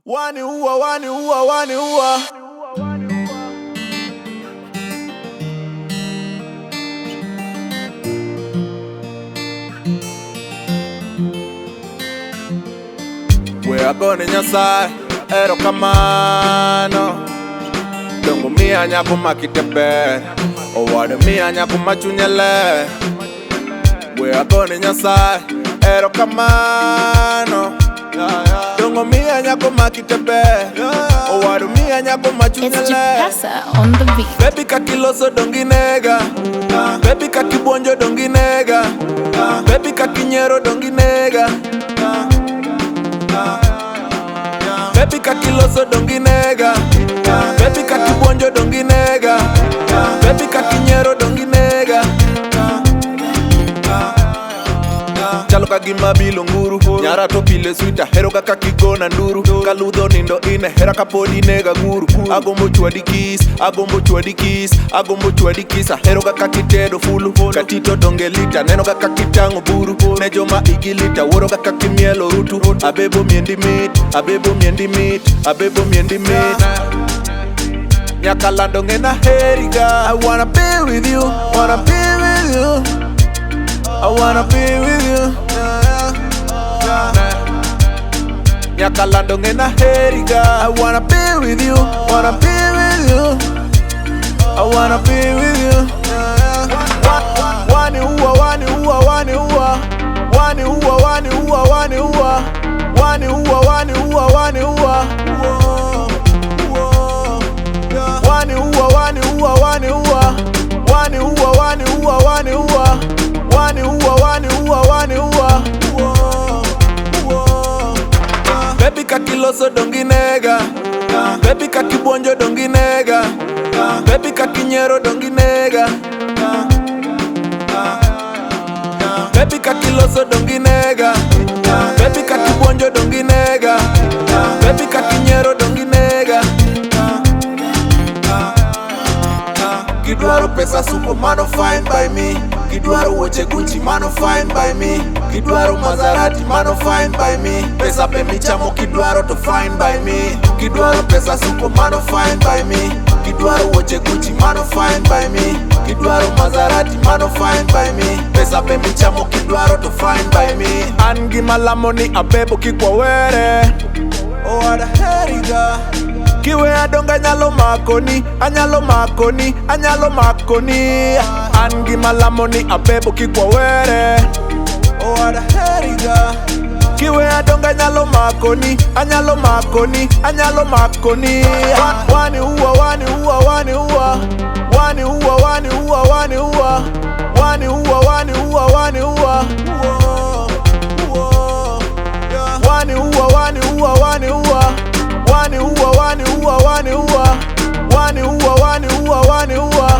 Wani uwa. We are going Nyasaye, erokamano. Dongo miya nyako makiteber, owado miya nyako machunyele. We are going Nyasaye, erokamano. Dongo miya nyako makiteber, owado miya nyako machunyele. It's Jipasa on the beat. Baby kakiloso dongi nega, baby kakibonjo dongi nega, baby kakinyero dongi nega, baby kakiloso dongi nega, baby kakibonjo dongi nega, baby kakinyero dongi nega. Chalo kagima bilo nguru, nyara to pile sweeta, hero kaka kigona nduru. Kaludo nindo ine, hera kapodi nega guru. Agombo chwadi kiss, hero kaka kitedo fulu. Katito dongelita, neno kaka kitango buru. Nejoma igilita, woro kaka kimielo rutu. Abebo miendi meat. Nyakalando ngena heriga. I wanna be with you, I wanna be with you. Nyakalando ngena heriga. I wanna be with you, I wanna be with you. Wani uwa. Baby kakiloso dongi nega, baby kakibonjo dongi nega, baby kakinyero dongi nega, baby kakiloso dongi nega, baby kakibonjo dongi nega, baby kakinyero dongi nega. Kidwaro pesa suko mano fine by me. Kidwaro woche Gucci mano fine by me. Kidwaro Maserati mano fine by me. Pesa pe michamo kidwaro to fine by me. Kidwaro pesa suko mano fine by me. Kidwaro woche Gucci mano fine by me. Kidwaro Maserati mano fine by me. Pesa pe michamo kidwaro to fine by me. Angi malamoni abebo kikwa were. Oh ada heriga. Kiwe adonga anyalo makoni. Angi malamoni abebo kikwa were. Oh ada heriga. Kiwe adonga anyalo makoni. Wani uwa.